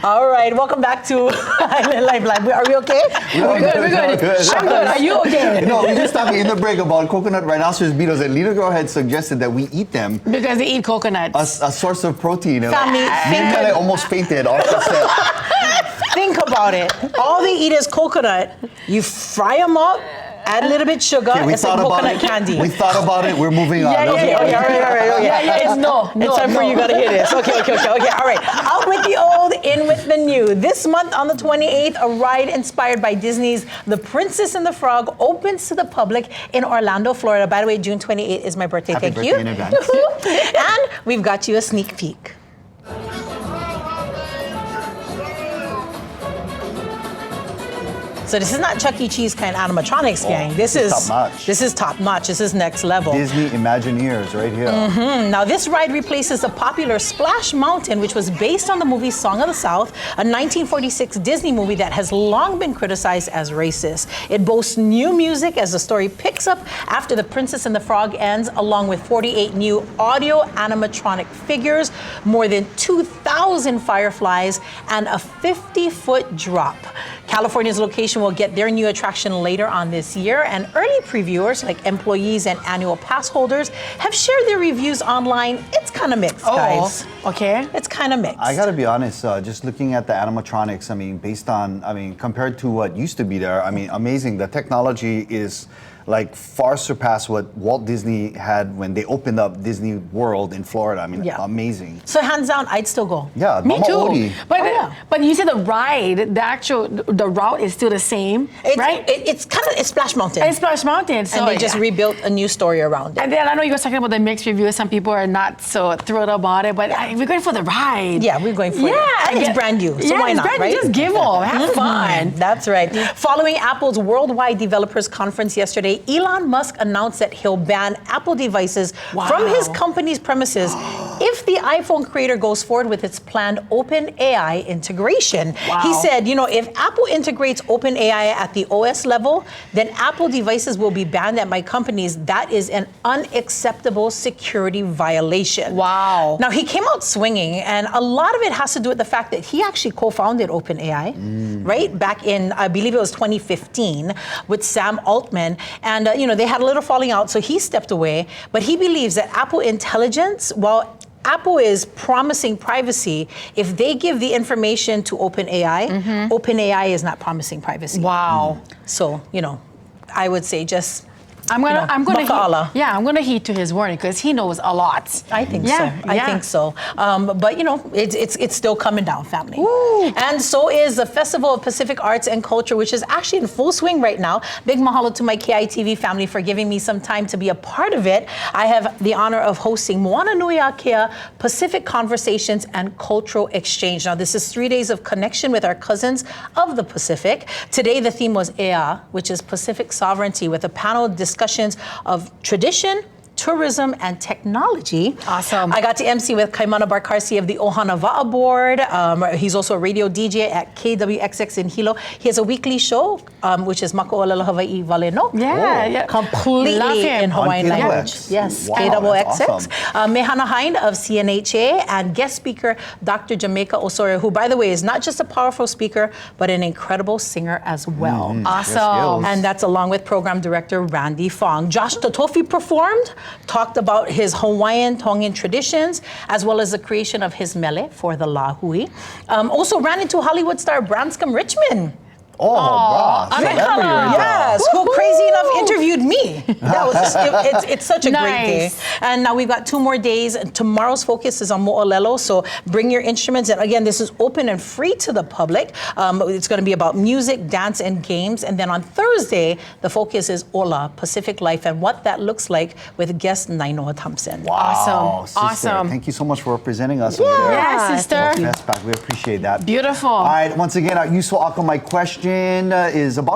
All right, welcome back to Island Life Live. Are we okay? We're good. I'm good. Are you okay? No, we just talking in the break about coconut rhinoceros beetles, and Lita Girl had suggested that we eat them. Because they eat coconuts. A source of protein. Family, I almost fainted off the set. Think about it. All they eat is coconut. You fry them up, add a little bit sugar. Okay, it's like coconut candy. We thought about it. We're moving on. Okay, all right. It's no. It's time for you gotta hear this. Okay. All right. Out with the old, in with the new. This month on the 28th, a ride inspired by Disney's The Princess and the Frog opens to the public in Orlando, Florida. By the way, June 28th is my birthday. Happy Thank birthday you. in advance. And we've got you a sneak peek. So this is not Chuck E. Cheese kind of animatronics, gang. This is top notch. This is top notch. This is next level. Disney Imagineers right here. Now, this ride replaces the popular Splash Mountain, which was based on the movie Song of the South, a 1946 Disney movie that has long been criticized as racist. It boasts new music as the story picks up after The Princess and the Frog ends, along with 48 new audio animatronic figures, more than 2,000 fireflies, and a 50-foot drop. California's location will get their new attraction later on this year, and early previewers, like employees and annual pass holders, have shared their reviews online. It's kind of mixed, guys. Okay. It's kind of mixed. I gotta be honest, just looking at the animatronics, compared to what used to be there, amazing. The technology is like far surpassed what Walt Disney had when they opened up Disney World in Florida. Amazing. So hands down, I'd still go. Yeah, Me Mama too. Odie. But you said the ride, the route is still the same, right? It's Splash Mountain. It's Splash Mountain. So and they just rebuilt a new story around it. And then I know you were talking about the mixed reviews. Some people are not so thrilled about it, but we're going for the ride. Yeah, we're going for it. And it's brand new, so why it's not, brand new. right? Just give them, have fun. That's right. Following Apple's Worldwide Developers Conference yesterday, Elon Musk announced that he'll ban Apple devices from his company's premises if the iPhone creator goes forward with its planned OpenAI integration. He said, if Apple integrates OpenAI at the OS level, then Apple devices will be banned at my companies. That is an unacceptable security violation. Wow. Now, he came out swinging, and a lot of it has to do with the fact that he actually co-founded OpenAI, right? Back in, I believe it was 2015, with Sam Altman. And, they had a little falling out, so he stepped away. But he believes that Apple Intelligence, while Apple is promising privacy, if they give the information to OpenAI, OpenAI is not promising privacy. Wow. So, I would say just... I'm gonna heed to his word because he knows a lot. I think so. I think so. But it's still coming down, family. Woo. And so is the Festival of Pacific Arts and Culture, which is actually in full swing right now. Big mahalo to my KITV family for giving me some time to be a part of it. I have the honor of hosting Moana Nui Akea Pacific Conversations and Cultural Exchange. Now, this is 3 days of connection with our cousins of the Pacific. Today, the theme was Ea, which is Pacific sovereignty, with a panel discussions of tradition, tourism, and technology. Awesome. I got to MC with Kaimana Barkarsi of the Ohana Va'a board. He's also a radio DJ at KWXX in Hilo. He has a weekly show, which is Mako'olelo Hawaii Valeno. Yeah. Completely in Hawaiian language. Yes, KWXX. Awesome. Mehana Hind of CNHA, and guest speaker, Dr. Jamaica Osorio, who, by the way, is not just a powerful speaker, but an incredible singer as well. Awesome. And that's along with program director Randy Fong. Josh Totofi performed, talked about his Hawaiian Tongan traditions, as well as the creation of his mele for the Lahui. Also ran into Hollywood star Branscombe Richmond. Oh, wow. Celebrity. Yes, who crazy enough interviewed me. That was it's such a great day. And now we've got 2 more days. Tomorrow's focus is on Mo'olelo, so bring your instruments. And again, this is open and free to the public. It's going to be about music, dance, and games. And then on Thursday, the focus is Ola, Pacific Life, and what that looks like with guest Nainoa Thompson. Wow. Awesome. Awesome. Thank you so much for representing us. Yeah, sister. Yes, back. We appreciate that. Beautiful. All right, once again, our useful Ako, my question is about